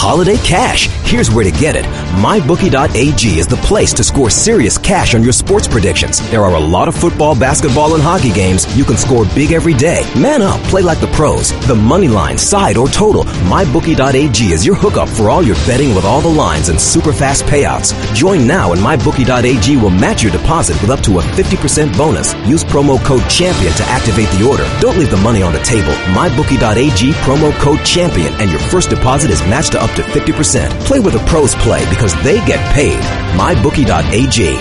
holiday cash. Here's where to get it. MyBookie.ag is the place to score serious cash on your sports predictions. There are a lot of football, basketball, and hockey games. You can score big every day. Man up, play like the pros. The money line, side, or total. MyBookie.ag is your hookup for all your betting with all the lines and super fast payouts. Join now and MyBookie.ag will match your deposit with up to a 50% bonus. Use promo code CHAMPION to activate the order. Don't leave the money on the table. MyBookie.ag, promo code CHAMPION, and your first deposit is matched to up to 50%. Play where the pros play because they get paid. MyBookie.ag.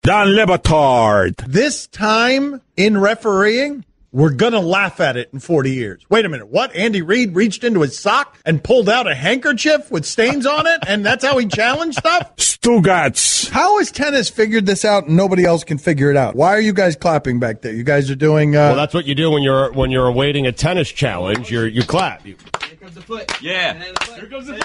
Don Le Batard. This time in refereeing, we're going to laugh at it in 40 years. Wait a minute. What? Andy Reid reached into his sock and pulled out a handkerchief with stains on it, and that's how he challenged stuff? Stugats. How has tennis figured this out and nobody else can figure it out? Why are you guys clapping back there? You guys are doing... Well, that's what you do when you're awaiting a tennis challenge. You clap. Here comes the foot. Yeah. Here comes the foot.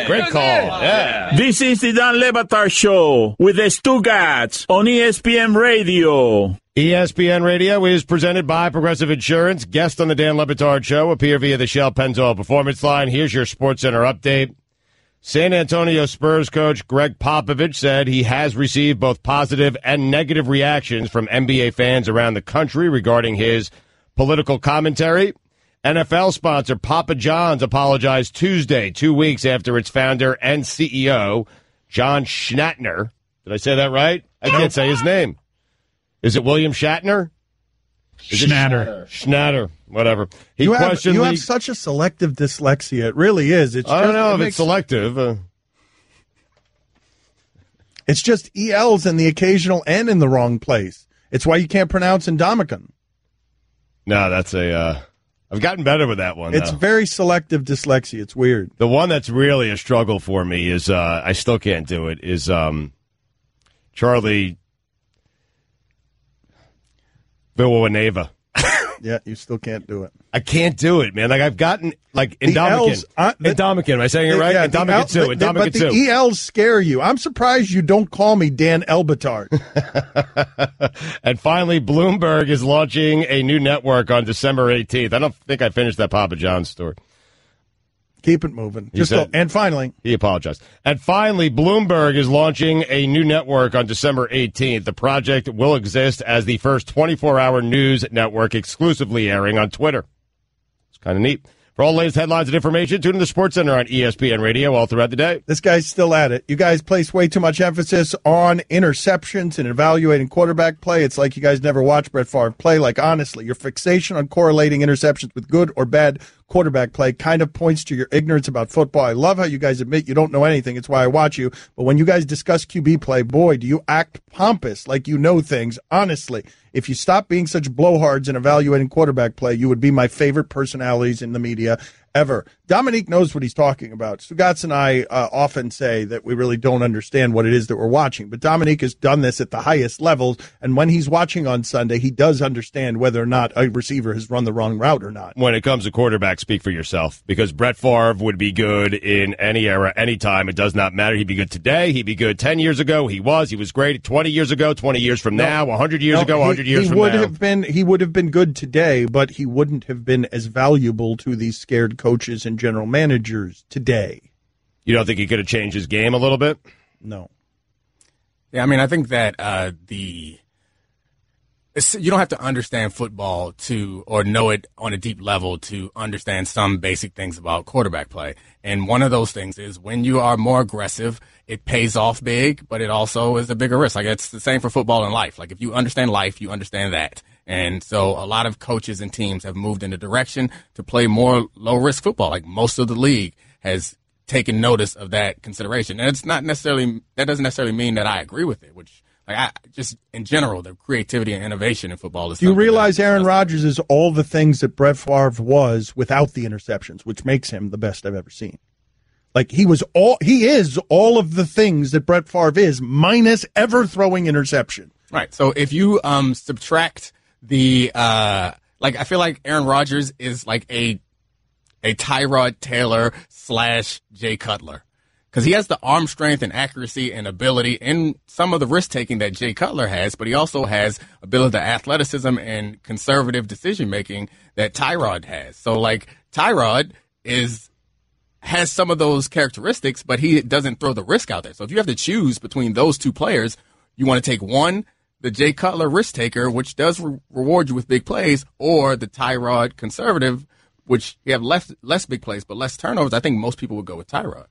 Great call. Yeah. This is the Don Le Batard Show with the Stugats on ESPN Radio. ESPN Radio is presented by Progressive Insurance. Guest on the Dan Le Batard Show appear via the Shell Pennzoil Performance Line. Here's your SportsCenter update. San Antonio Spurs coach Greg Popovich said he has received both positive and negative reactions from NBA fans around the country regarding his political commentary. NFL sponsor Papa John's apologized Tuesday, 2 weeks after its founder and CEO, John Schnatter. Did I say that right? I can't say his name. Is it William Shatner? Schnatter. Whatever. You have such a selective dyslexia. It really is. I don't know if it's selective. It's just ELs and the occasional N in the wrong place. It's why you can't pronounce Indomitian. No, that's I've gotten better with that one. It's very selective dyslexia. It's weird. The one that's really a struggle for me is, I still can't do it, is Charlie Villanueva. Yeah, you still can't do it. I can't do it, man. Like, I've gotten, like, Indomitian. Indomitian, am I saying it right? Yeah, Indomitian 2. But the ELs scare you. I'm surprised you don't call me Dan Elbatard. And finally, Bloomberg is launching a new network on December 18th. I don't think I finished that Papa John's story. Keep it moving. And finally. He apologized. And finally, Bloomberg is launching a new network on December 18th. The project will exist as the first 24-hour news network exclusively airing on Twitter. It's kind of neat. For all the latest headlines and information, tune in to SportsCenter on ESPN Radio all throughout the day. This guy's still at it. You guys place way too much emphasis on interceptions and evaluating quarterback play. It's like you guys never watched Brett Favre play. Like, honestly, your fixation on correlating interceptions with good or bad quarterback play kind of points to your ignorance about football. I love how you guys admit you don't know anything. It's why I watch you. But when you guys discuss QB play, boy, do you act pompous like you know things. Honestly, if you stop being such blowhards in evaluating quarterback play, you would be my favorite personalities in the media ever. Domonique knows what he's talking about. Stugats and I often say that we really don't understand what it is that we're watching, but Domonique has done this at the highest levels, and when he's watching on Sunday, he does understand whether or not a receiver has run the wrong route or not. When it comes to quarterback, speak for yourself, because Brett Favre would be good in any era, any time. It does not matter. He'd be good today. He'd be good 10 years ago. He was great 20 years ago, 20 years from now, 100 years ago, 100 years from now. He would have been good today, but he wouldn't have been as valuable to these scared coaches and general managers today. You don't think he could have changed his game a little bit? No. Yeah, I mean, I think that you don't have to understand football or know it on a deep level to understand some basic things about quarterback play. And one of those things is when you are more aggressive, it pays off big, but it also is a bigger risk. Like, it's the same for football and life. Like, if you understand life, you understand that. And so a lot of coaches and teams have moved in the direction to play more low-risk football. Like, most of the league has taken notice of that consideration. And that doesn't necessarily mean that I agree with it, which, just in general, the creativity and innovation in football is. Do you realize Aaron Rodgers is all the things that Brett Favre was without the interceptions, which makes him the best I've ever seen? Like, he is all of the things that Brett Favre is, minus ever throwing interception. Right. So if you subtract the I feel like Aaron Rodgers is like a Tyrod Taylor / Jay Cutler, because he has the arm strength and accuracy and ability and some of the risk taking that Jay Cutler has, but he also has ability to athleticism and conservative decision making that Tyrod has. So like Tyrod has some of those characteristics, but he doesn't throw the risk out there. So if you have to choose between those two players, you want to take one, the Jay Cutler risk taker, which does reward you with big plays, or the Tyrod conservative, which you have less big plays but less turnovers. I think most people would go with Tyrod.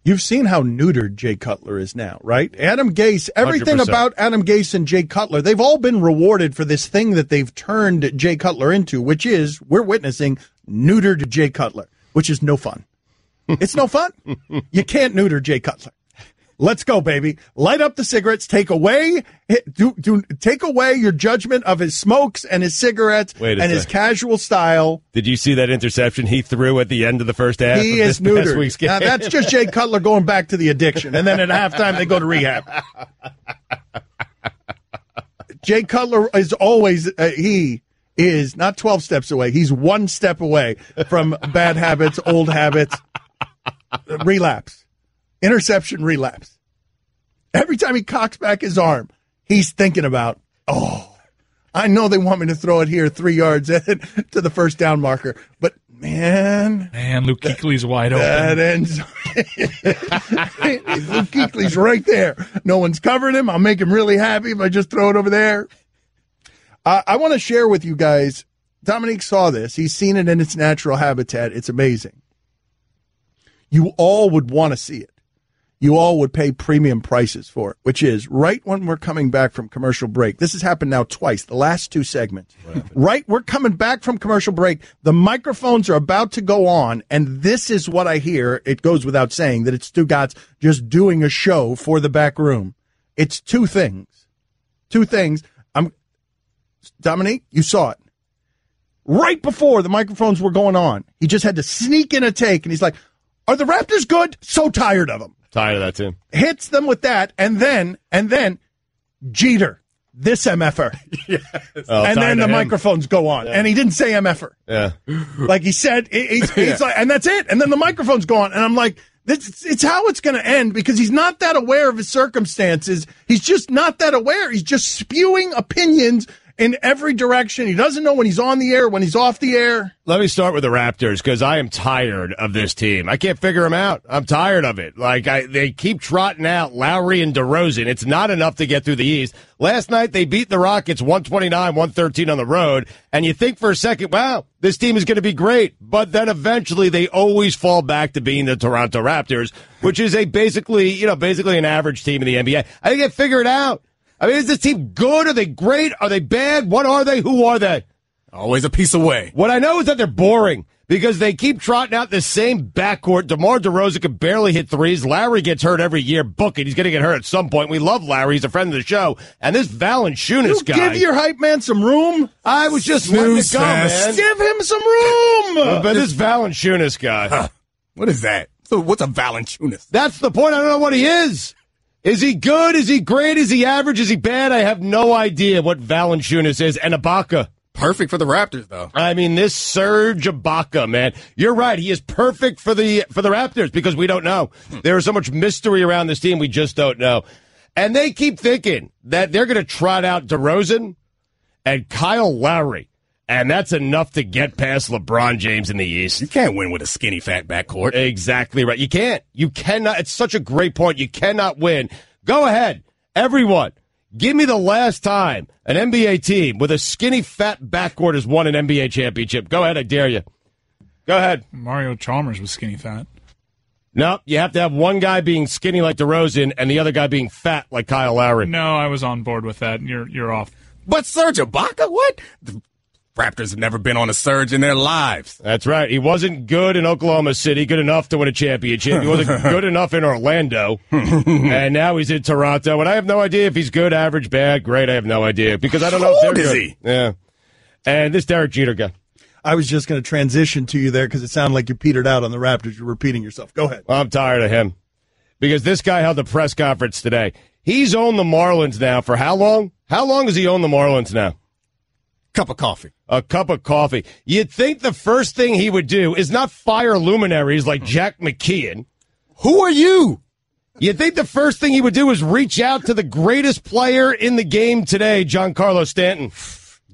You've seen how neutered Jay Cutler is now, right? Adam Gase, everything 100%. about Adam Gase and Jay Cutler, they've all been rewarded for this thing that they've turned Jay Cutler into, which is, we're witnessing, neutered Jay Cutler, which is no fun. It's no fun. You can't neuter Jay Cutler. Let's go, baby. Light up the cigarettes. Take away your judgment of his smokes and his cigarettes and his casual style. Did you see that interception he threw at the end of the first half? He is neutered. Now, that's just Jay Cutler going back to the addiction. And then at halftime, they go to rehab. Jay Cutler is always, he is not 12 steps away. He's one step away from bad habits, old habits, relapse. Interception, relapse. Every time he cocks back his arm, he's thinking about, I know they want me to throw it here 3 yards in to the first down marker, but man, Luke Kuechly's wide open. That ends. Luke Kuechly's right there. No one's covering him. I'll make him really happy if I just throw it over there. I want to share with you guys, Domonique saw this. He's seen it in its natural habitat. It's amazing. You all would want to see it. You all would pay premium prices for it, which is right when we're coming back from commercial break. This has happened now twice, the last two segments. Right, we're coming back from commercial break. The microphones are about to go on, and this is what I hear. It goes without saying that it's Stugatz just doing a show for the back room. It's two things. Domonique, you saw it. Right before the microphones were going on, he just had to sneak in a take, and he's like, are the Raptors good? So tired of them. Tired of that, too. Hits them with that, and then Jeter, this MFer. Yes. And then the microphones go on, and he didn't say MFer. Yeah. Like he said, he's like, and that's it. And then the microphones go on, and I'm like, it's how it's going to end, because he's not that aware of his circumstances. He's just not that aware. He's just spewing opinions in every direction. He doesn't know when he's on the air, when he's off the air. Let me start with the Raptors, because I am tired of this team. I can't figure them out. I'm tired of it. They keep trotting out Lowry and DeRozan. It's not enough to get through the East. Last night, they beat the Rockets 129-113 on the road, and you think for a second, wow, this team is going to be great. But then eventually, they always fall back to being the Toronto Raptors, which is basically an average team in the NBA. I think they figure it out. I mean, is this team good? Are they great? Are they bad? What are they? Who are they? Always a piece away. What I know is that they're boring, because they keep trotting out the same backcourt. DeMar DeRozan can barely hit threes. Larry gets hurt every year. Book it. He's going to get hurt at some point. We love Larry. He's a friend of the show. And this Valanciunas guy. Give your hype man some room. I was just letting it go, man. Give him some room. But this Valanciunas guy. What is that? So what's a Valanciunas? That's the point. I don't know what he is. Is he good? Is he great? Is he average? Is he bad? I have no idea what Valanciunas is. And Ibaka. Perfect for the Raptors, though. I mean, this Serge Ibaka, man. You're right. He is perfect for the Raptors, because we don't know. There is so much mystery around this team. We just don't know. And they keep thinking that they're going to trot out DeRozan and Kyle Lowry. And that's enough to get past LeBron James in the East. You can't win with a skinny, fat backcourt. Exactly right. You can't. You cannot. It's such a great point. You cannot win. Go ahead. Everyone, give me the last time an NBA team with a skinny, fat backcourt has won an NBA championship. Go ahead. I dare you. Go ahead. Mario Chalmers was skinny fat. No, you have to have one guy being skinny like DeRozan and the other guy being fat like Kyle Lowry. No, I was on board with that. You're off. But Serge Ibaka, what? The Raptors have never been on a surge in their lives. That's right. He wasn't good in Oklahoma City, good enough to win a championship. He wasn't good enough in Orlando. And now he's in Toronto. And I have no idea if he's good, average, bad, great. I have no idea, because I don't know if they're good. How old is he? Yeah. And this Derek Jeter guy. I was just going to transition to you there, because it sounded like you petered out on the Raptors. You're repeating yourself. Go ahead. I'm tired of him, because this guy held a press conference today. He's owned the Marlins now for how long? How long has he owned the Marlins now? Cup of coffee. A cup of coffee. You'd think the first thing he would do is not fire luminaries like Jack McKeon. Who are you? You'd think the first thing he would do is reach out to the greatest player in the game today, Giancarlo Stanton.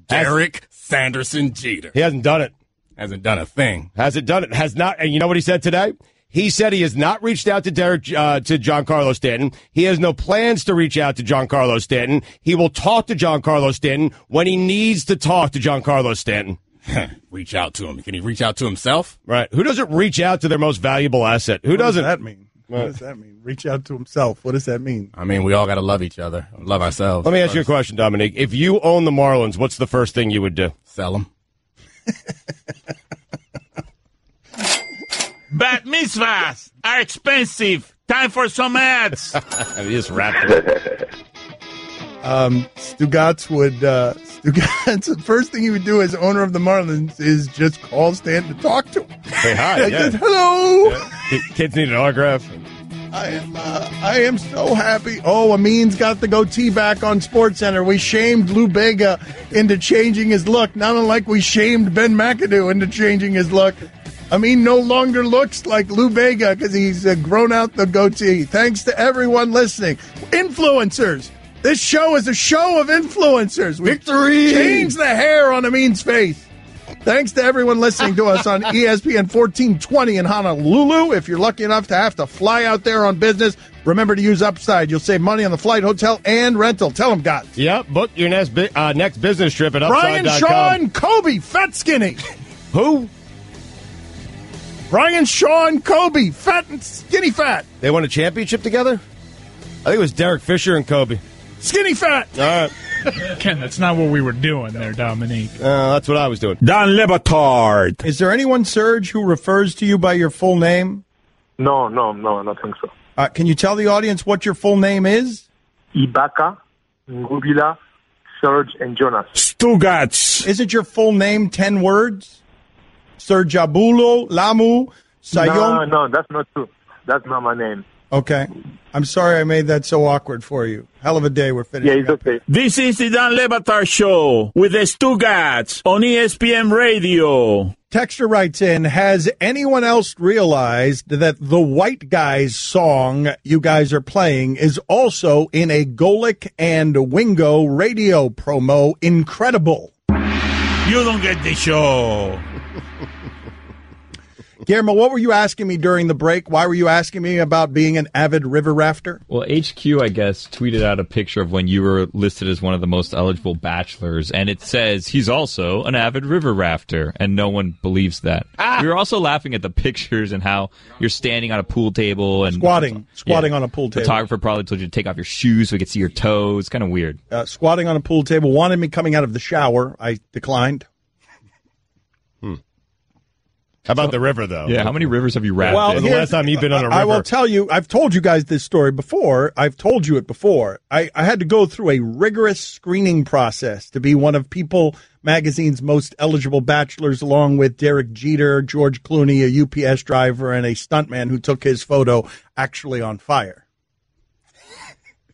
Derek Sanderson Jeter. He hasn't done it. Hasn't done a thing. Hasn't done it. Has not. And you know what he said today? He said he has not reached out to Giancarlo Stanton. He has no plans to reach out to Giancarlo Stanton. He will talk to Giancarlo Stanton when he needs to talk to Giancarlo Stanton. Reach out to him. Can he reach out to himself? Right. Who doesn't reach out to their most valuable asset? Who doesn't? What does that mean? What does that mean? Reach out to himself. What does that mean? I mean, we all got to love each other, love ourselves. Let me ask you a question, Dominique. If you own the Marlins, what's the first thing you would do? Sell them. Bat mitzvahs are expensive. Time for some ads. He just wrapped it. Stugatz the first thing he would do as owner of the Marlins is just call Stanton to talk to him. Say hi. Yeah. Hello. Yeah. Kids need an autograph. I am so happy. Oh, Amin's got the goatee back on SportsCenter. We shamed Lou Bega into changing his look, not unlike we shamed Ben McAdoo into changing his look. Amin no longer looks like Lou Bega because he's grown out the goatee. Thanks to everyone listening. Influencers. This show is a show of influencers. Victory! Change the hair on Amin's face. Thanks to everyone listening to us on ESPN 1420 in Honolulu. If you're lucky enough to have to fly out there on business, remember to use Upside. You'll save money on the flight, hotel, and rental. Tell them, God. Yep, book your next business trip at Brian, Upside.com. Sean, Kobe, fat skinny. Who? Brian, Sean, Kobe, fat and skinny fat. They won a championship together? I think it was Derek Fisher and Kobe. Skinny fat. All right. Ken, that's not what we were doing there, Dominique. That's what I was doing. Don Le Batard. Is there anyone, Serge, who refers to you by your full name? No, I don't think so. Can you tell the audience what your full name is? Ibaka, Ngubila, Serge, and Jonas. Stugatz. Isn't your full name 10 words? Serge Abulo, Lamu, Sayong? No, that's not true. That's not my name. Okay. I'm sorry I made that so awkward for you. Hell of a day we're finishing. Yeah, it's okay. This is the Don Le Batard Show with the Stugatz on ESPN Radio. Texter writes in, has anyone else realized that the White Guys song you guys are playing is also in a Golic and Wingo radio promo? Incredible. You don't get the show. Guillermo, what were you asking me during the break? Why were you asking me about being an avid river rafter? Well, HQ, I guess, tweeted out a picture of when you were listed as one of the most eligible bachelors, and it says he's also an avid river rafter, and no one believes that. We were also laughing at the pictures and how you're standing on a pool table and Squatting on a pool table. Photographer probably told you to take off your shoes so we could see your toes. Kind of weird. Squatting on a pool table. Wanted me coming out of the shower. I declined. How about the river, though? Yeah, how many rivers have you rafted? Well, the last time you've been on a river? I will tell you, I've told you guys this story before. I've told you it before. I had to go through a rigorous screening process to be one of People Magazine's most eligible bachelors, along with Derek Jeter, George Clooney, a UPS driver, and a stuntman who took his photo actually on fire.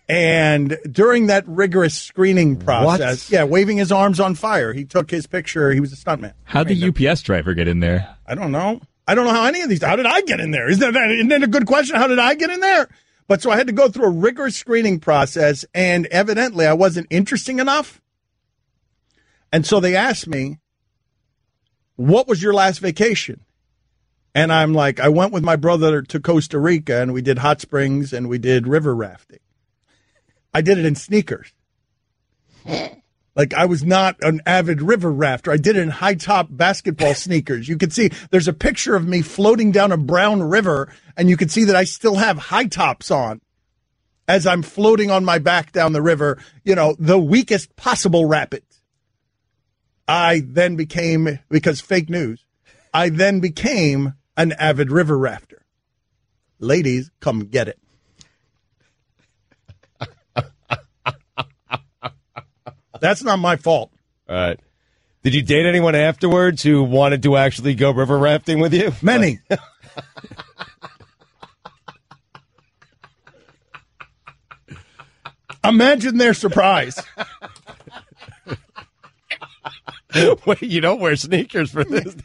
And during that rigorous screening process, waving his arms on fire, he took his picture. He was a stuntman. How'd the UPS driver get in there? I don't know. I don't know how any of these. How did I get in there? Isn't that a good question? How did I get in there? But so I had to go through a rigorous screening process, and evidently I wasn't interesting enough. And so they asked me, what was your last vacation? And I'm like, I went with my brother to Costa Rica, and we did hot springs, and we did river rafting. I did it in sneakers. Like, I was not an avid river rafter. I did it in high-top basketball sneakers. You can see there's a picture of me floating down a brown river, and you can see that I still have high tops on as I'm floating on my back down the river, the weakest possible rapids. I then became, because fake news, I then became an avid river rafter. Ladies, come get it. That's not my fault. All right. Did you date anyone afterwards who wanted to actually go river rafting with you? Many. Imagine their surprise. Wait, you don't wear sneakers for this.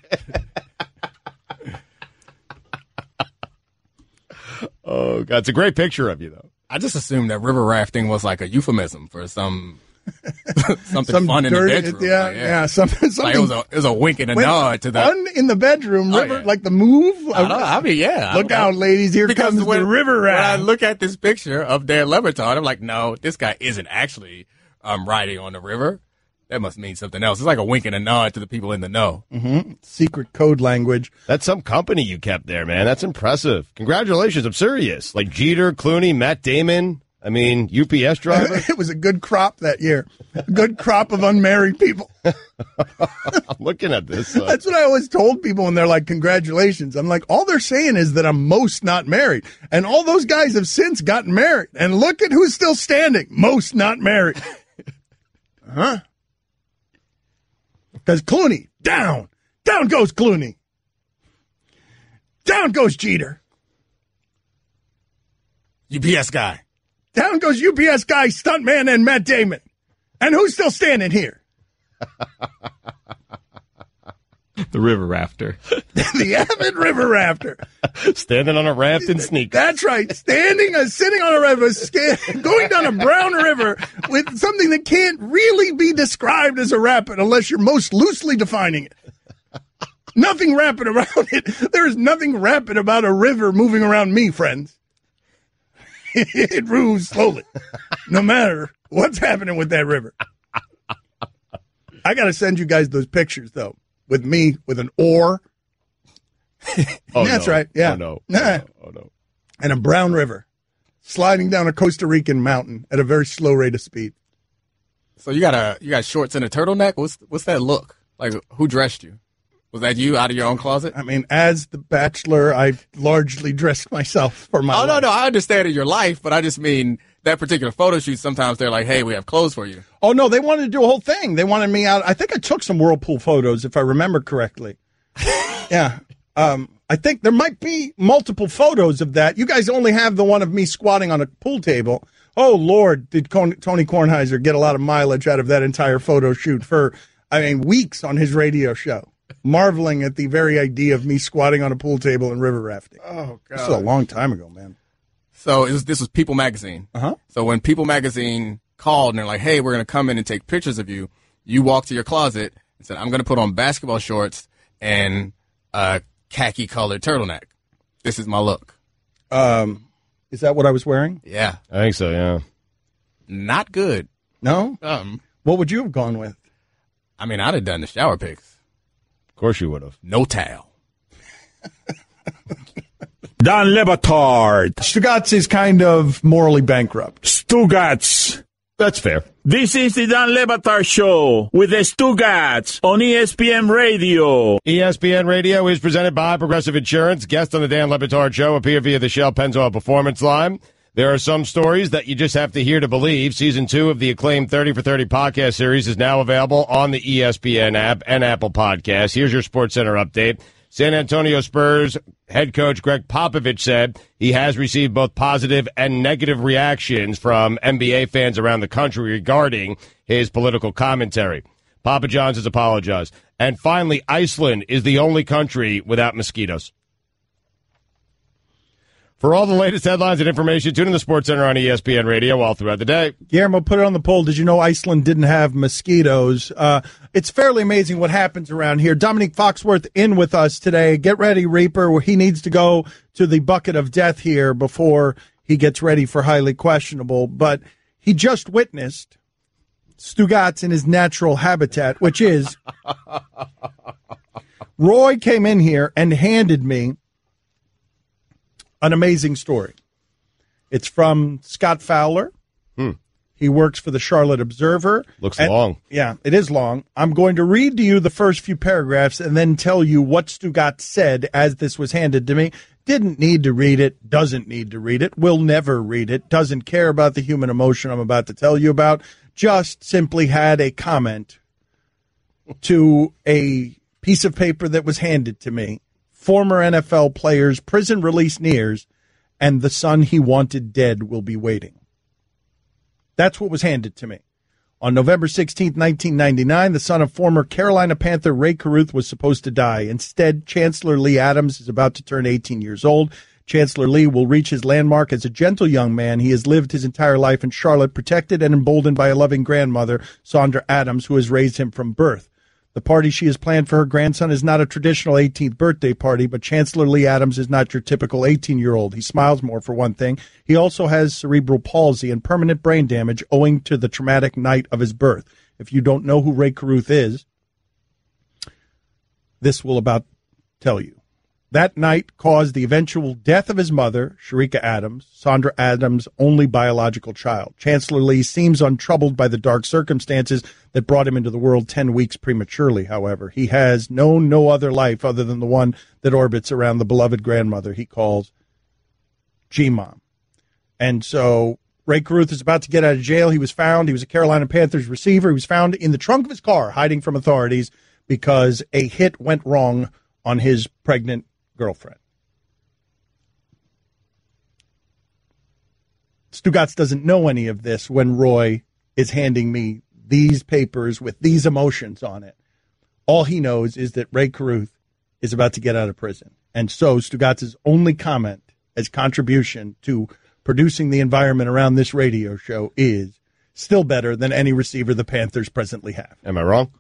God. It's a great picture of you, though. I just assumed that river rafting was like a euphemism for something fun in the bedroom. Yeah. Something. Like it was a wink and a nod to the fun in the bedroom. River, like the move. I mean, yeah. Look out, ladies! Here comes the river raft. When I look at this picture of Dan Le Batard, I'm like, no, this guy isn't actually riding on the river. That must mean something else. It's like a wink and a nod to the people in the know. Mm-hmm. Secret code language. That's some company you kept there, man. That's impressive. Congratulations. I'm serious. Like Jeter, Clooney, Matt Damon. I mean, UPS driver. It was a good crop that year. A good crop of unmarried people. I'm looking at this. That's what I always told people when they're like, congratulations. I'm like, all they're saying is that I'm most not married. And all those guys have since gotten married. And look at who's still standing. Most not married. Huh? Because Clooney, down. Down goes Clooney. Down goes Jeter. UPS guy. Down goes UPS guy, stuntman, and Matt Damon. And who's still standing here? The river rafter. The Avid river rafter. Standing on a raft in sneakers. That's right. Sitting on a river, going down a brown river with something that can't really be described as a rapid unless you're most loosely defining it. Nothing rapid around it. There is nothing rapid about a river moving around me, friends. It moves slowly, no matter what's happening with that river. I got to send you guys those pictures, though, with me with an oar. That's right. Yeah. Oh, no. And a brown river sliding down a Costa Rican mountain at a very slow rate of speed. So you got shorts and a turtleneck? What's that look? Like, who dressed you? Was that you out of your own closet? I mean, as the bachelor, I largely dressed myself for my life. No, I understand in your life, but I just mean that particular photo shoot, sometimes they're like, hey, we have clothes for you. Oh, no, they wanted to do a whole thing. They wanted me out. I think I took some whirlpool photos, if I remember correctly. Yeah. I think there might be multiple photos of that. You guys only have the one of me squatting on a pool table. Oh, Lord, did Tony Kornheiser get a lot of mileage out of that entire photo shoot for, weeks on his radio show. Marveling at the very idea of me squatting on a pool table and river rafting. Oh, God. This is a long time ago, man. So this was People Magazine. Uh-huh. So when People Magazine called and they're like, hey, we're going to come in and take pictures of you, you walked to your closet and said, I'm going to put on basketball shorts and a khaki-colored turtleneck. This is my look. Is that what I was wearing? Yeah. I think so, yeah. Not good. No? What would you have gone with? I'd have done the shower pics. Of course you would have. No towel. Dan Le Batard. Stugatz is kind of morally bankrupt. Stugatz. That's fair. This is the Dan Le Batard Show with the Stugatz on ESPN Radio. ESPN Radio is presented by Progressive Insurance. Guests on the Dan Le Batard Show appear via the Shell Pennzoil Performance Line. There are some stories that you just have to hear to believe. Season 2 of the acclaimed 30 for 30 podcast series is now available on the ESPN app and Apple Podcasts. Here's your SportsCenter update. San Antonio Spurs head coach Greg Popovich said he has received both positive and negative reactions from NBA fans around the country regarding his political commentary. Papa John's has apologized. And finally, Iceland is the only country without mosquitoes. For all the latest headlines and information, tune in the SportsCenter on ESPN Radio all throughout the day. Guillermo, put it on the poll. Did you know Iceland didn't have mosquitoes? It's fairly amazing what happens around here. Domonique Foxworth in with us today. Get ready, Reaper. He needs to go to the bucket of death here before he gets ready for highly questionable. But he just witnessed Stugatz in his natural habitat, which is Roy came in here and handed me an amazing story. It's from Scott Fowler. He works for the Charlotte Observer. Looks long. Yeah, it is long. I'm going to read to you the first few paragraphs and then tell you what Stugatz said as this was handed to me. Didn't need to read it, doesn't need to read it, will never read it, doesn't care about the human emotion I'm about to tell you about, just simply had a comment to a piece of paper that was handed to me. Former NFL players, prison release nears, and the son he wanted dead will be waiting. That's what was handed to me. On November 16, 1999, the son of former Carolina Panther Ray Caruth was supposed to die. Instead, Chancellor Lee Adams is about to turn 18 years old. Chancellor Lee will reach his landmark as a gentle young man. He has lived his entire life in Charlotte, protected and emboldened by a loving grandmother, Sandra Adams, who has raised him from birth. The party she has planned for her grandson is not a traditional 18th birthday party, but Chancellor Lee Adams is not your typical 18-year-old. He smiles more, for one thing. He also has cerebral palsy and permanent brain damage owing to the traumatic night of his birth. If you don't know who Ray Carruth is, this will about tell you. That night caused the eventual death of his mother, Sharika Adams, Sandra Adams' only biological child. Chancellor Lee seems untroubled by the dark circumstances that brought him into the world 10 weeks prematurely, however. He has known no other life other than the one that orbits around the beloved grandmother he calls G-Mom. And so Ray Carruth is about to get out of jail. He was a Carolina Panthers receiver. He was found in the trunk of his car hiding from authorities because a hit went wrong on his pregnant girlfriend. Stugotz doesn't know any of this when Roy is handing me these papers with these emotions on it. All he knows is that Ray Carruth is about to get out of prison. And so Stugotz's only comment as contribution to producing the environment around this radio show is still better than any receiver the Panthers presently have. Am I wrong?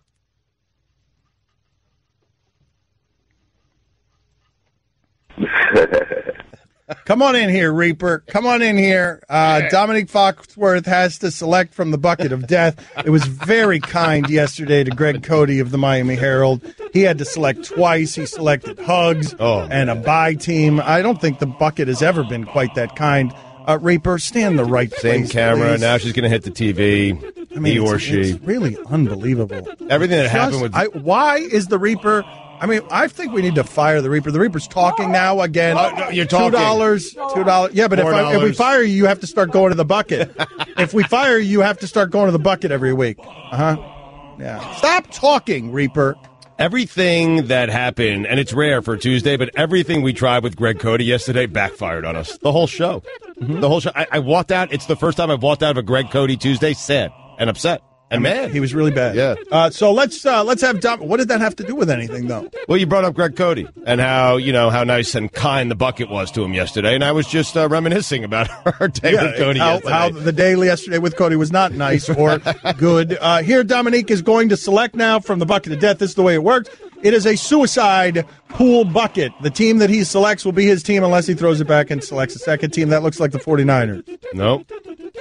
Come on in here, Reaper. Come on in here. Domonique Foxworth has to select from the bucket of death. It was very kind yesterday to Greg Cody of the Miami Herald. He had to select twice. He selected hugs and a bye team. I don't think the bucket has ever been quite that kind. Reaper, stand the right place. Same camera. Please. Now she's going to hit the TV. I mean, he or she. It's really unbelievable. Everything that happened with... why is the Reaper... I mean, I think we need to fire the Reaper. The Reaper's talking now again. No, you're talking. $2. Yeah, but if we fire you, you have to start going to the bucket. If we fire you, you have to start going to the bucket every week. Yeah. Stop talking, Reaper. Everything that happened, and it's rare for Tuesday, but everything we tried with Greg Cody yesterday backfired on us. The whole show. Mm-hmm. The whole show. I walked out. It's the first time I've walked out of a Greg Cody Tuesday sad and upset. And man, he was really bad. Yeah. So let's have Dom. What did that have to do with anything, though? Well, you brought up Greg Cody and how nice and kind the bucket was to him yesterday, and I was just reminiscing about our day with Cody yesterday. How the day yesterday with Cody was not nice or good. Here, Domonique is going to select now from the bucket of death. This is the way it works. It is a suicide pool bucket. The team that he selects will be his team unless he throws it back and selects a second team. That looks like the 49ers. Nope.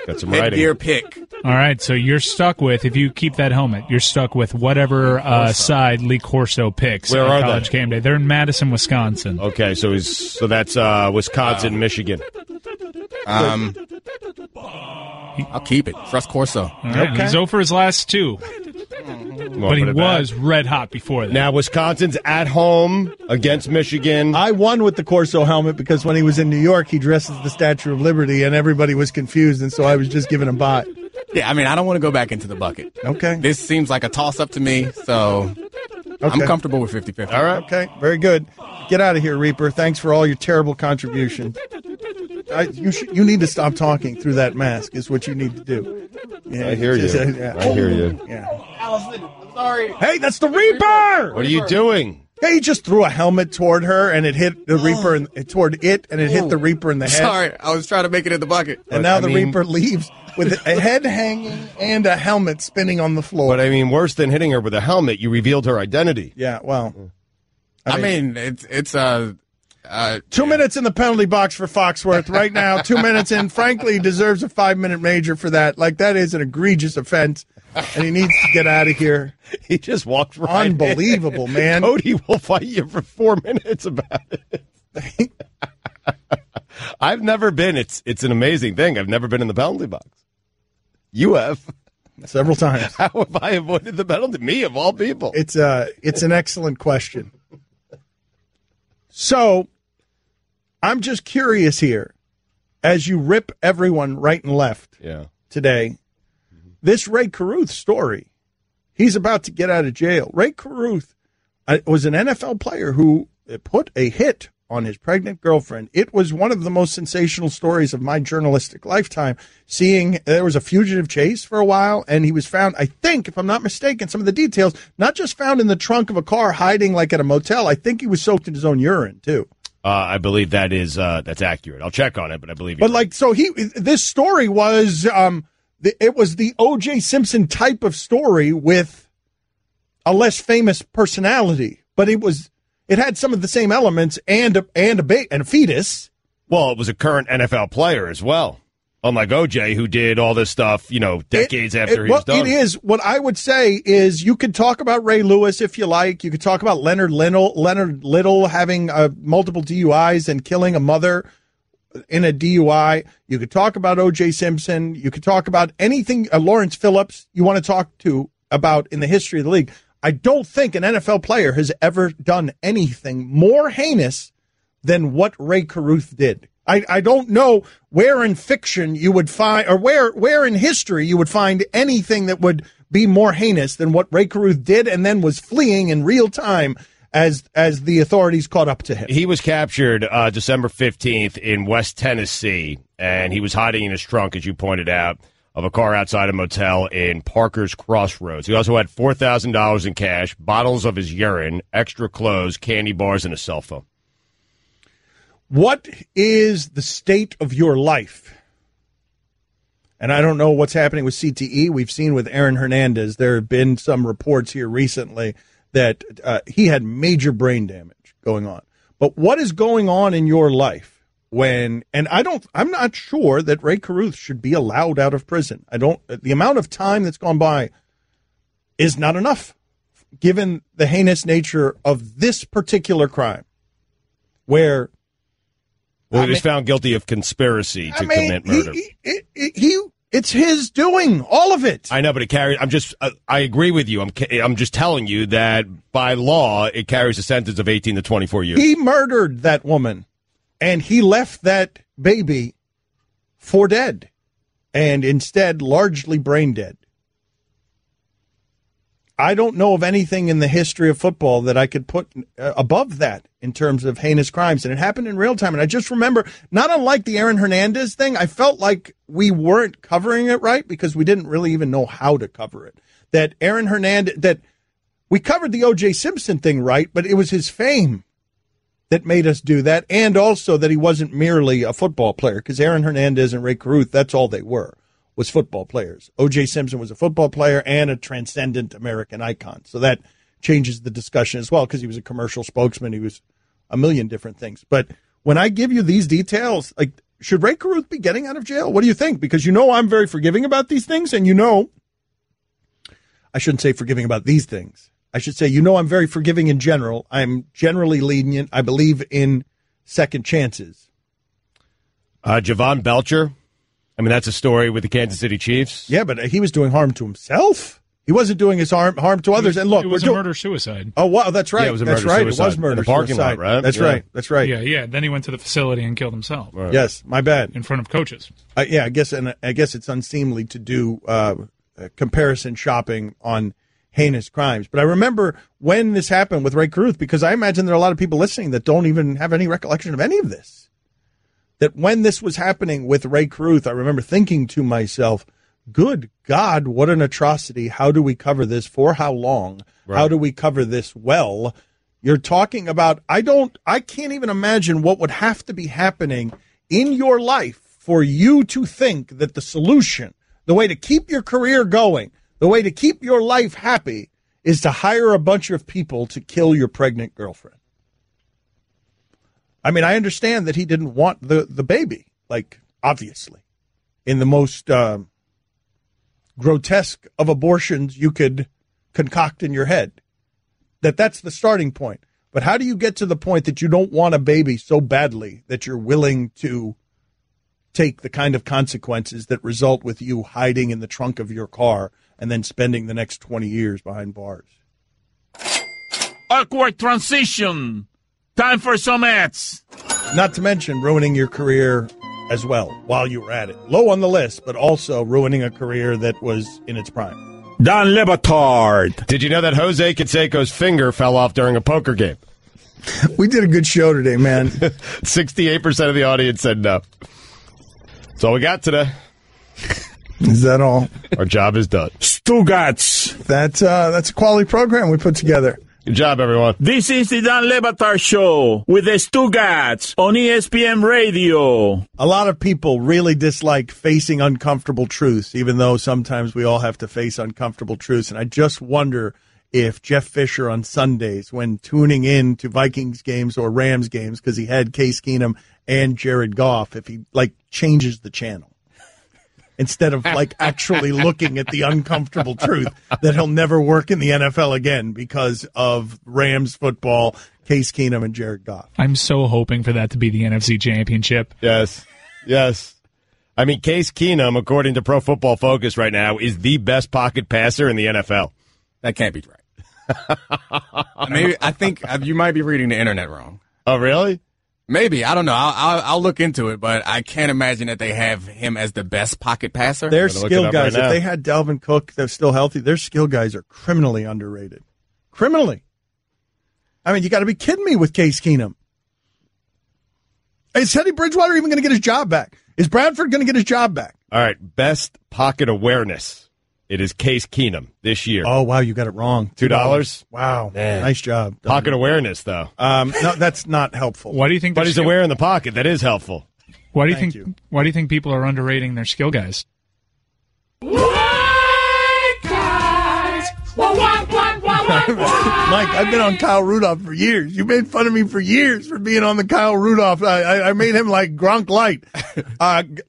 Got some writing. Headgear pick. All right, so you're stuck with, if you keep that helmet, you're stuck with whatever side Lee Corso picks. Where are College Game Day. They're in Madison, Wisconsin. Okay, so that's Wisconsin, Michigan. I'll keep it. Trust Corso. All right, okay. He's over his last two. But he was red hot before that. Now, Wisconsin's at home against Michigan. I won with the Corso helmet because when he was in New York, he dressed as the Statue of Liberty, and everybody was confused, and so I was just giving him by. Yeah, I mean, I don't want to go back into the bucket. Okay. This seems like a toss-up to me, so I'm comfortable with 50-50. All right. Okay, very good. Get out of here, Reaper. Thanks for all your terrible contributions. You need to stop talking through that mask is what you need to do. Yeah, I hear you. I hear you. Yeah. Allison, I'm sorry. Hey, that's the Reaper! What are you doing? Hey, he just threw a helmet toward her, and it hit the Reaper, and hit the Reaper in the head. Sorry, I was trying to make it in the bucket. And now the Reaper leaves with a head hanging and a helmet spinning on the floor. But, I mean, worse than hitting her with a helmet, you revealed her identity. Yeah, well. I mean it's 2 minutes in the penalty box for Foxworth right now. 2 minutes in. Frankly, he deserves a 5-minute major for that. Like, that is an egregious offense, and he needs to get out of here. He just walked right Unbelievable, in. man. Cody will fight you for 4 minutes about it. I've never been. It's an amazing thing. I've never been in the penalty box. You have. Several times. How have I avoided the penalty? Me, of all people. It's an excellent question. So, I'm just curious here, as you rip everyone right and left today, this Ray Carruth story, he's about to get out of jail. Ray Carruth was an NFL player who put a hit on his pregnant girlfriend. It was one of the most sensational stories of my journalistic lifetime, seeing there was a fugitive chase for a while, and he was found, I think, if I'm not mistaken, some of the details, not just found in the trunk of a car hiding like at a motel. I think he was soaked in his own urine, too. I believe that is that's accurate. I'll check on it, but I believe. But like, so this story was it was the O.J. Simpson type of story with a less famous personality, but it had some of the same elements and a fetus. Well, it was a current NFL player as well. Unlike O.J., who did all this stuff, decades after he was done. It is. What I would say is you could talk about Ray Lewis if you like. You could talk about Leonard Little having multiple DUIs and killing a mother in a DUI. You could talk about O.J. Simpson. You could talk about anything, Lawrence Phillips, you want to talk about in the history of the league. I don't think an NFL player has ever done anything more heinous than what Ray Caruth did. I don't know where in fiction you would find, or where in history you would find anything that would be more heinous than what Ray Caruth did and then was fleeing in real time as the authorities caught up to him. He was captured December 15th in West Tennessee, and he was hiding in his trunk, as you pointed out, of a car outside a motel in Parker's Crossroads. He also had $4,000 in cash, bottles of his urine, extra clothes, candy bars, and a cell phone. What is the state of your life? And I don't know what's happening with CTE. We've seen with Aaron Hernandez, there have been some reports here recently that he had major brain damage going on. But what is going on in your life I'm not sure that Ray Caruth should be allowed out of prison. The amount of time that's gone by is not enough, given the heinous nature of this particular crime, where he was found guilty of conspiracy to commit murder. It's his doing, all of it. I know, but it carries. I agree with you. I'm just telling you that by law, it carries a sentence of 18 to 24 years. He murdered that woman, and he left that baby for dead, and instead largely brain dead. I don't know of anything in the history of football that I could put above that in terms of heinous crimes. And it happened in real time. And I just remember, not unlike the Aaron Hernandez thing, I felt like we weren't covering it right because we didn't really even know how to cover it. That Aaron Hernandez, that we covered the O.J. Simpson thing right, but it was his fame that made us do that. And also that he wasn't merely a football player, because Aaron Hernandez and Ray Caruth, that's all they were. Was football players. O.J. Simpson was a football player and a transcendent American icon. So that changes the discussion as well, because he was a commercial spokesman. He was a million different things. But when I give you these details, like, should Ray Caruth be getting out of jail? What do you think? Because I'm very forgiving about these things, and I shouldn't say forgiving about these things. I should say, I'm very forgiving in general. I'm generally lenient. I believe in second chances. Javon Belcher. I mean, that's a story with the Kansas City Chiefs. Yeah, but he was doing harm to himself. He wasn't doing his harm to others. And look, it was a murder-suicide. Oh, wow, that's right. Yeah, it was a that's right. It was murder-suicide. Parking lot, right? That's right. That's right. Yeah. Then he went to the facility and killed himself. Right. Yes, my bad. In front of coaches. I guess it's unseemly to do comparison shopping on heinous crimes. But I remember when this happened with Ray Caruth, because I imagine there are a lot of people listening that don't even have any recollection of any of this. That when this was happening with Ray Caruth, I remember thinking to myself, good God, what an atrocity. How do we cover this? For how long? Right. How do we cover this well? You're talking about, I can't even imagine what would have to be happening in your life for you to think that the solution, the way to keep your career going, the way to keep your life happy is to hire a bunch of people to kill your pregnant girlfriend. I mean, I understand that he didn't want the baby, like, obviously, in the most grotesque of abortions you could concoct in your head. That's the starting point. But how do you get to the point that you don't want a baby so badly that you're willing to take the kind of consequences that result with you hiding in the trunk of your car and then spending the next 20 years behind bars? Awkward transition. Time for some ads. Not to mention ruining your career as well while you were at it. Low on the list, but also ruining a career that was in its prime. Don Batard. Did you know that Jose Canseco's finger fell off during a poker game? We did a good show today, man. 68% of the audience said no. That's all we got today. Is that all? Our job is done. Stugats. That's a quality program we put together. Good job, everyone. This is the Dan Le Batard Show with the Stugats on ESPN Radio. A lot of people really dislike facing uncomfortable truths, even though sometimes we all have to face uncomfortable truths. And I just wonder if Jeff Fisher on Sundays, when tuning in to Vikings games or Rams games, because he had Case Keenum and Jared Goff, if he, changes the channel. Instead of, actually looking at the uncomfortable truth that he'll never work in the NFL again because of Rams football, Case Keenum, and Jared Goff. I'm so hoping for that to be the NFC Championship. Yes. I mean, Case Keenum, according to Pro Football Focus right now, is the best pocket passer in the NFL. That can't be right. Maybe I think you might be reading the internet wrong. Oh, really? Maybe. I don't know. I'll look into it, but I can't imagine that they have him as the best pocket passer. Their skill guys, if they had Dalvin Cook that's still healthy, their skill guys are criminally underrated. Criminally. I mean, you got to be kidding me with Case Keenum. Is Teddy Bridgewater even going to get his job back? Is Bradford going to get his job back? All right, best pocket awareness. It is Case Keenum this year. Oh, wow, you got it wrong. $2? Wow. Man. Nice job. Pocket awareness, though. No, that's not helpful. Why do you think? But he's aware in the pocket. That is helpful. Why do you think? Why do you think people are underrating their skill guys? Mike, I've been on Kyle Rudolph for years. You made fun of me for years for being on the Kyle Rudolph. I made him like Gronk light.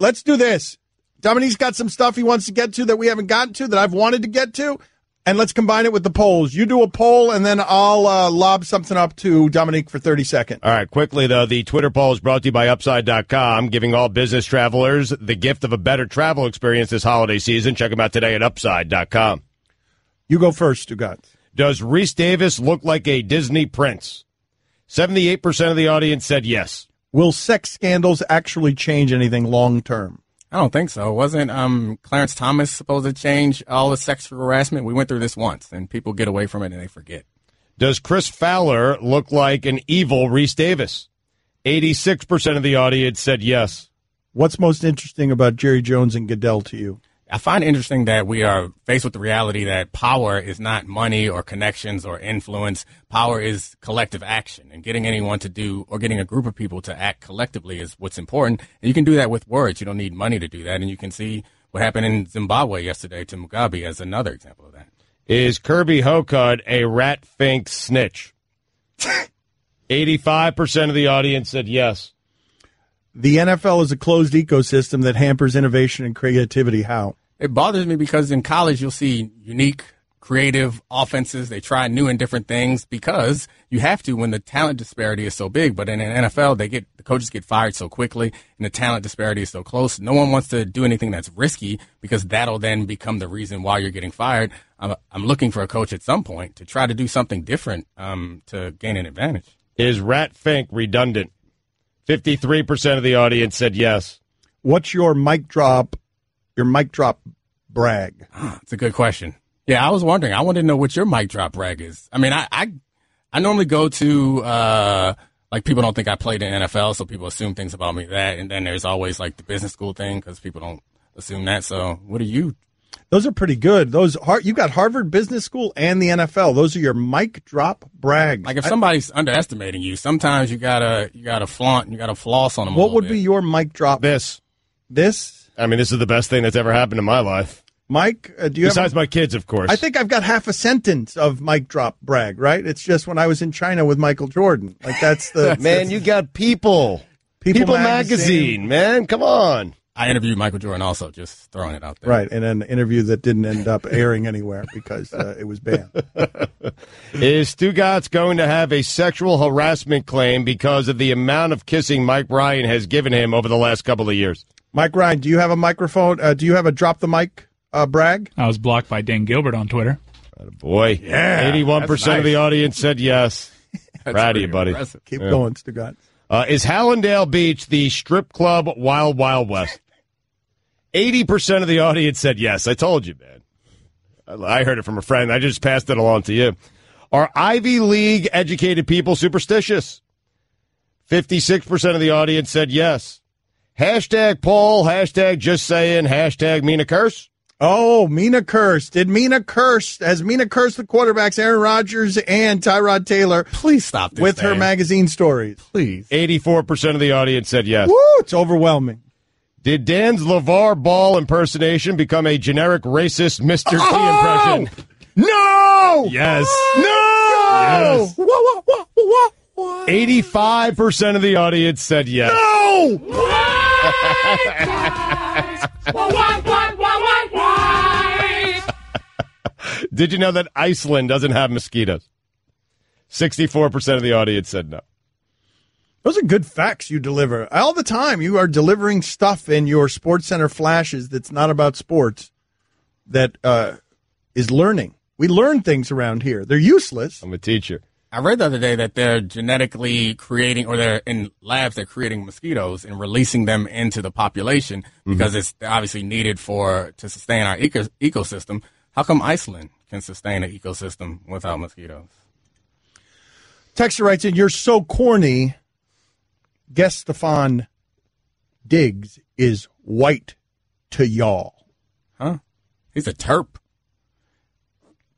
Let's do this. Dominique's got some stuff he wants to get to that we haven't gotten to that I've wanted to get to, and let's combine it with the polls. You do a poll, and then I'll lob something up to Dominique for 30 seconds. All right, quickly, though, the Twitter poll is brought to you by Upside.com, giving all business travelers the gift of a better travel experience this holiday season. Check them out today at Upside.com. You go first, Stugat. Does Reese Davis look like a Disney prince? 78% of the audience said yes. Will sex scandals actually change anything long-term? I don't think so. Wasn't Clarence Thomas supposed to change all the sexual harassment? We went through this once, and people get away from it and they forget. Does Chris Fowler look like an evil Reese Davis? 86% of the audience said yes. What's most interesting about Jerry Jones and Goodell to you? I find it interesting that we are faced with the reality that power is not money or connections or influence. Power is collective action, and getting anyone to do or getting a group of people to act collectively is what's important. And you can do that with words. You don't need money to do that. And you can see what happened in Zimbabwe yesterday to Mugabe as another example of that. Is Kirby Hocutt a rat fink snitch? 85% of the audience said yes. The NFL is a closed ecosystem that hampers innovation and creativity. How? It bothers me because in college you'll see unique, creative offenses. They try new and different things because you have to when the talent disparity is so big. But in an NFL, the coaches get fired so quickly and the talent disparity is so close. No one wants to do anything that's risky because that'll then become the reason why you're getting fired. I'm looking for a coach at some point to try to do something different to gain an advantage. Is rat fink redundant? 53% of the audience said yes. What's your mic drop brag? That's a good question. Yeah, I was wondering. I wanted to know what your mic drop brag is. I mean, I normally go to, people don't think I played in NFL, so people assume things about me that. And then there's always, the business school thing because people don't assume that. So what are you? Those are pretty good. You got Harvard Business School and the NFL. Those are your mic drop brags. Like if somebody's underestimating you, sometimes you gotta flaunt, you gotta floss on them. What would be your mic drop? This. I mean, this is the best thing that's ever happened in my life. Mike, do you besides my kids, of course? I think I've got half a sentence of mic drop brag. Right? It's just when I was in China with Michael Jordan. That's the man. You got People magazine, man. Come on. I interviewed Michael Jordan also, just throwing it out there. Right, in an interview that didn't end up airing anywhere because it was banned. Is Stugatz going to have a sexual harassment claim because of the amount of kissing Mike Ryan has given him over the last couple of years? Mike Ryan, do you have a microphone? Do you have a drop the mic brag? I was blocked by Dan Gilbert on Twitter. Boy, yeah, 81% of the audience said yes. Proud of you, buddy. Impressive. Keep going, Stugatz. Is Hallandale Beach the strip club Wild Wild West? 80% of the audience said yes. I told you, man. I heard it from a friend. I just passed it along to you. Are Ivy League educated people superstitious? 56% of the audience said yes. Hashtag poll, hashtag just saying, hashtag mean a curse. Oh, Mina cursed. Has Mina cursed the quarterbacks, Aaron Rodgers and Tyrod Taylor? Please stop this, with her magazine stories. Please. 84% of the audience said yes. Woo, it's overwhelming. Did Dan's LeVar Ball impersonation become a generic racist Mr. T impression? No! Yes. No! Yes. 85% of the audience said yes. No! Did you know that Iceland doesn't have mosquitoes? 64% of the audience said no. Those are good facts you deliver. All the time you are delivering stuff in your Sports Center flashes that's not about sports, that is learning. We learn things around here. They're useless. I'm a teacher. I read the other day that they're genetically creating, or they're in labs, they're creating mosquitoes and releasing them into the population because it's obviously needed to sustain our ecosystem. How come Iceland can sustain an ecosystem without mosquitoes? Texter writes in, "You're so corny. Guess Stephon Diggs is white to y'all." Huh? He's a Terp.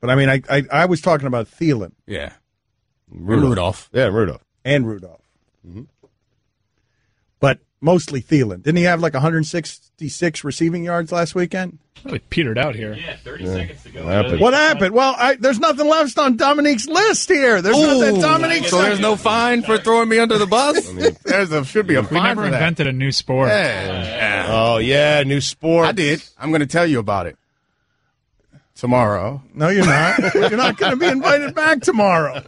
But I mean, I was talking about Thielen. Yeah. Rudolph. Yeah, Rudolph. And Rudolph. But mostly Thielen. Didn't he have like 166 receiving yards last weekend? Really petered out here. Yeah, 30 seconds to go. What happened? Well, there's nothing left on Domonique's list here. There's nothing. Domonique. So there's no fine for throwing me under the bus? Should be a We fine never for that. invented a new sport. Yeah. Oh, yeah, new sport. I did. I'm going to tell you about it tomorrow. No, you're not. You're not going to be invited back tomorrow.